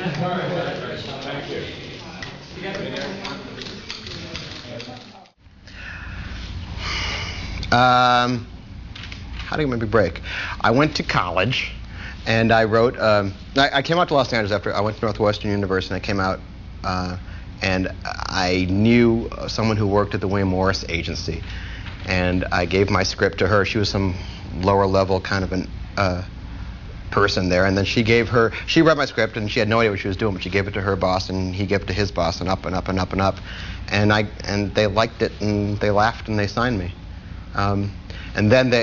Thank you. How do you make me break? I went to college, and I wrote. I came out to Los Angeles after I went to Northwestern University. And I came out, and I knew someone who worked at the William Morris Agency, and I gave my script to her. She was some lower level kind of an person there, and then she read my script, and she had no idea what she was doing, but she gave it to her boss, and he gave it to his boss, and up and up and up and up, and they liked it, and they laughed, and they signed me. And then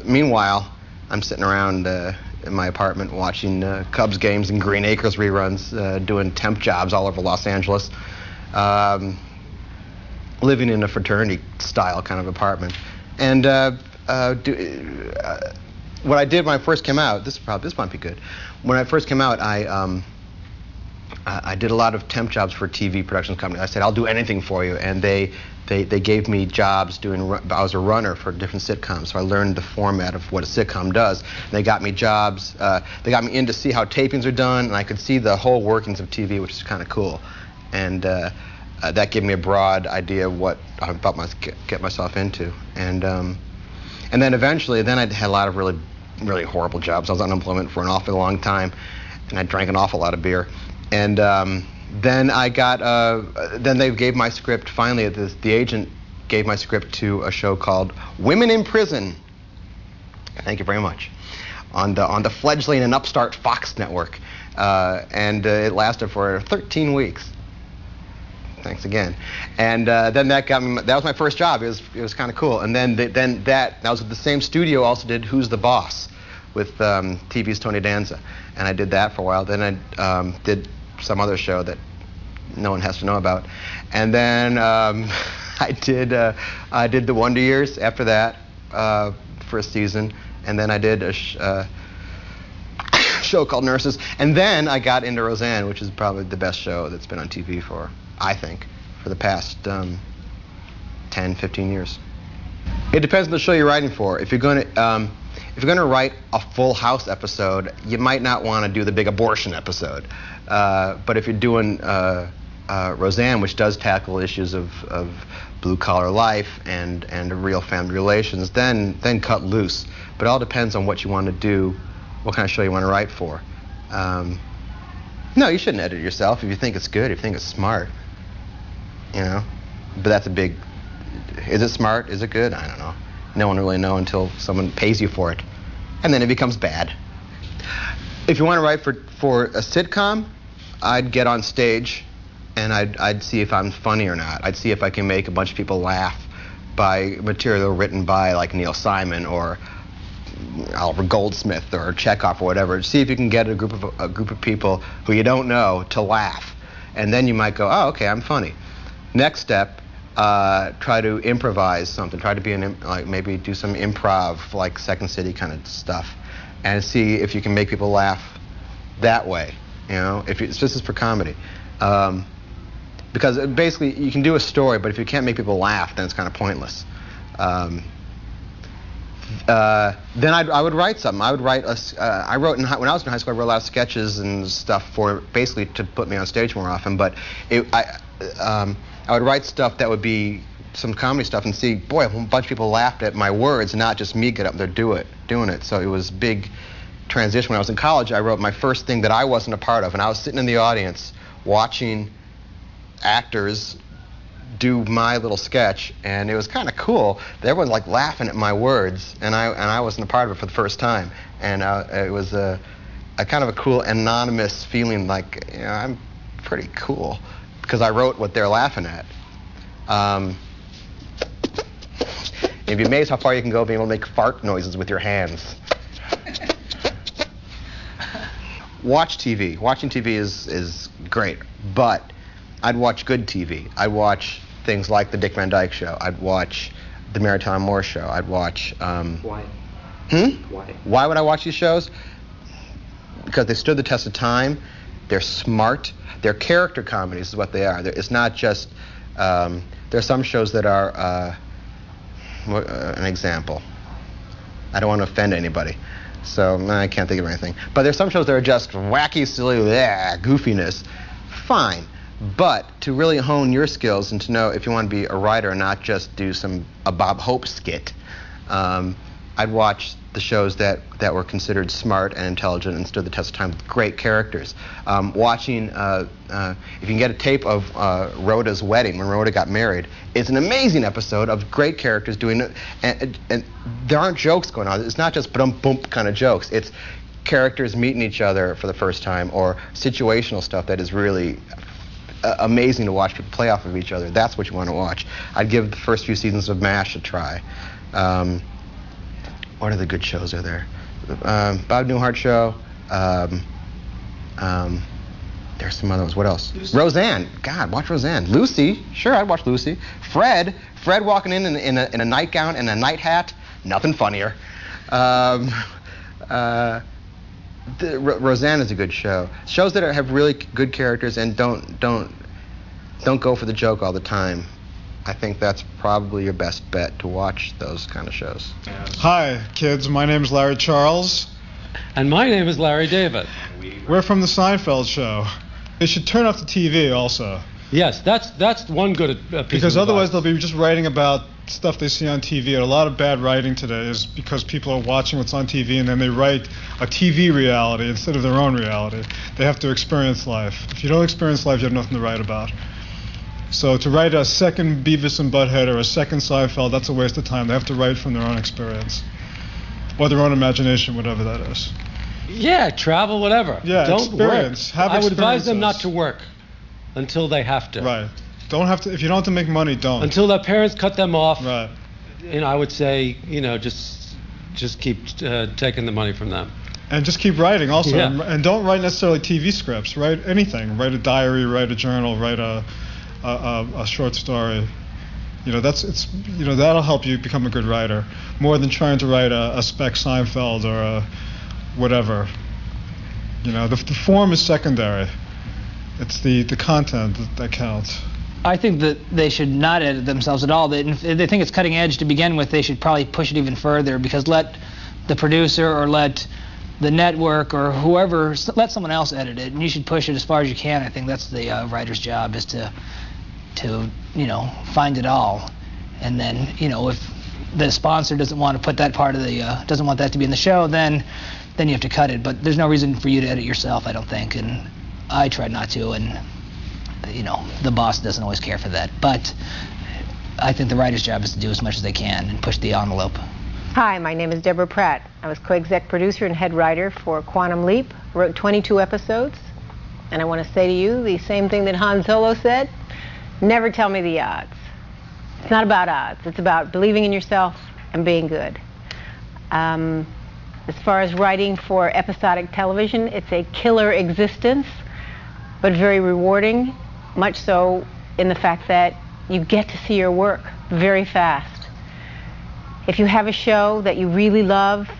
meanwhile, I'm sitting around in my apartment watching Cubs games and Green Acres reruns, doing temp jobs all over Los Angeles, living in a fraternity-style kind of apartment. And what I did when I first came out, this might be good. When I first came out, I did a lot of temp jobs for TV production companies. I said, I'll do anything for you, and they gave me jobs I was a runner for different sitcoms, so I learned the format of what a sitcom does. And they got me jobs, they got me in to see how tapings are done, and I could see the whole workings of TV, which is kind of cool. And that gave me a broad idea of what I thought get myself into. And then eventually, I had a lot of really, really horrible jobs. I was on unemployment for an awfully long time, and I drank an awful lot of beer. And then I got, then they gave my script, finally, the agent gave my script to a show called Women in Prison. Thank you very much. On the fledgling and upstart Fox network. And it lasted for 13 weeks. Thanks again. And then that was my first job. It was kind of cool. And then that was the same studio also did Who's the Boss with TV's Tony Danza. And I did that for a while. Then I did some other show that no one has to know about. And then I did The Wonder Years after that for a season. And then I did a show called Nurses. And then I got into Roseanne, which is probably the best show that's been on TV for the past 10, 15 years. It depends on the show you're writing for. If you're going to write a Full House episode, you might not want to do the big abortion episode. But if you're doing Roseanne, which does tackle issues of blue-collar life and real family relations, then cut loose. But it all depends on what you want to do, what kind of show you want to write for. No, you shouldn't edit yourself if you think it's good, if you think it's smart. You know? But that's a big... Is it smart? Is it good? I don't know. No one will really know until someone pays you for it. And then it becomes bad. If you want to write for a sitcom, I'd get on stage and I'd see if I'm funny or not. I'd see if I can make a bunch of people laugh by material written by like Neil Simon or Oliver Goldsmith or Chekhov or whatever. See if you can get a group of people who you don't know to laugh. And then you might go, oh, okay, I'm funny. Next step, try to improvise something. Try to be maybe do some improv, like Second City kind of stuff, and see if you can make people laugh that way. You know, this is for comedy, because basically you can do a story, but if you can't make people laugh, then it's kind of pointless. Then I would write something. I would write when I was in high school, I wrote a lot of sketches and stuff for basically to put me on stage more often. But I would write stuff that would be some comedy stuff and see, boy, a bunch of people laughed at my words, not just me get up there doing it. So it was a big transition. When I was in college, I wrote my first thing that I wasn't a part of, and I was sitting in the audience watching actors do my little sketch, and it was kind of cool. Everyone's like laughing at my words, and I wasn't a part of it for the first time, and it was a kind of a cool anonymous feeling, like, you know, I'm pretty cool because I wrote what they're laughing at. You'd be amazed how far you can go being able to make fart noises with your hands. Watch TV. Watching TV is great, but I'd watch good TV. I'd watch things like The Dick Van Dyke Show. I'd watch The Mary Tyler Moore Show. I'd watch... Why? Why? Why would I watch these shows? Because they stood the test of time. They're smart. They're character comedies is what they are. It's not just... there are some shows that are... an example. I don't want to offend anybody. So I can't think of anything. But there's some shows that are just wacky, silly, goofiness. Fine. But to really hone your skills and to know if you want to be a writer and not just do a Bob Hope skit, I'd watch the shows that were considered smart and intelligent and stood the test of time with great characters. Watching, if you can get a tape of Rhoda's wedding, when Rhoda got married, it's an amazing episode of great characters doing it, and there aren't jokes going on. It's not just bump kind of jokes. It's characters meeting each other for the first time, or situational stuff that is really amazing to watch people play off of each other. That's what you want to watch. I'd give the first few seasons of MASH a try. What other good shows are there? Bob Newhart show. There's some other ones. What else? Lucy. Roseanne. God, watch Roseanne. Lucy. Sure, I'd watch Lucy. Fred walking in a nightgown and a night hat. Nothing funnier. Roseanne is a good show. Shows that have really good characters and don't go for the joke all the time. I think that's probably your best bet to watch those kind of shows. Hi, kids. My name is Larry Charles. And my name is Larry David. We're from the Seinfeld show. They should turn off the TV also. Yes, that's one good piece because of otherwise advice. they'll be just writing about stuff they see on TV. And a lot of bad writing today is because people are watching what's on TV and then they write a TV reality instead of their own reality. They have to experience life. If you don't experience life, you have nothing to write about. So to write a second Beavis and Butthead or a second Seinfeld, that's a waste of time. They have to write from their own experience. Or their own imagination, whatever that is. Yeah, travel, whatever. Yeah, don't experience. Work. I would advise them not experiences. to work until they have to. Right. Don't have to. If you don't have to make money, don't. Until their parents cut them off. Right. I would say, just keep taking the money from them. And just keep writing also. Yeah. And don't write necessarily TV scripts. Write anything. Write a diary, write a journal, write a short story. That'll help you become a good writer more than trying to write a spec Seinfeld or a whatever. The form is secondary. It's the content that counts. I think that they should not edit themselves at all. If they think it's cutting edge to begin with, they should probably push it even further, because let the producer or let the network or whoever, let someone else edit it, and you should push it as far as you can. I think that's the writer's job, is to find it all. And then, if the sponsor doesn't want to put that part of doesn't want that to be in the show, then you have to cut it. But there's no reason for you to edit yourself, I don't think, and I try not to, and the boss doesn't always care for that. But I think the writer's job is to do as much as they can and push the envelope. Hi, my name is Deborah Pratt. I was co-exec producer and head writer for Quantum Leap, wrote 22 episodes, and I want to say to you the same thing that Han Solo said: never tell me the odds. It's not about odds. It's about believing in yourself and being good. As far as writing for episodic television, it's a killer existence, but very rewarding, much so in the fact that you get to see your work very fast. If you have a show that you really love,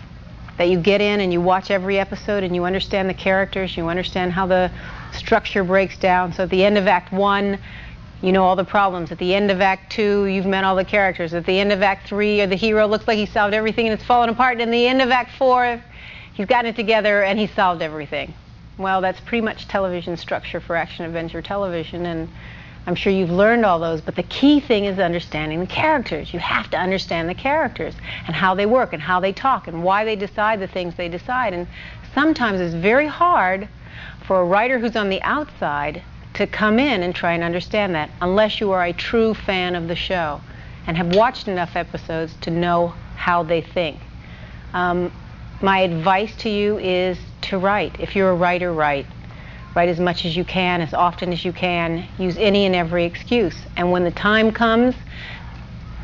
that you get in and you watch every episode and you understand the characters, you understand how the structure breaks down, so at the end of Act 1, you know all the problems. At the end of Act 2, you've met all the characters. At the end of Act 3, the hero looks like he solved everything and it's fallen apart. And at the end of Act 4, he's gotten it together and he's solved everything. Well, that's pretty much television structure for action-adventure television, and I'm sure you've learned all those, but the key thing is understanding the characters. You have to understand the characters and how they work and how they talk and why they decide the things they decide. And sometimes it's very hard for a writer who's on the outside to come in and try and understand that, unless you are a true fan of the show and have watched enough episodes to know how they think. My advice to you is to write. If you're a writer, write. Write as much as you can, as often as you can. Use any and every excuse. And when the time comes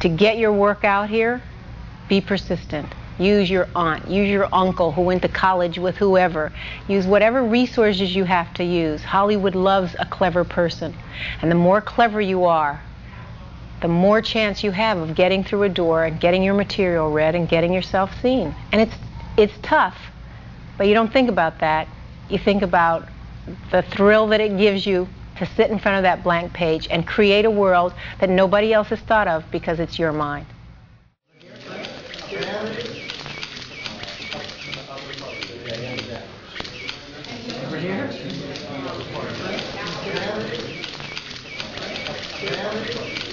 to get your work out here, be persistent. Use your aunt, use your uncle who went to college with whoever. Use whatever resources you have to use. Hollywood loves a clever person. And the more clever you are, the more chance you have of getting through a door and getting your material read and getting yourself seen. And it's tough, but you don't think about that. You think about the thrill that it gives you to sit in front of that blank page and create a world that nobody else has thought of because it's your mind. English.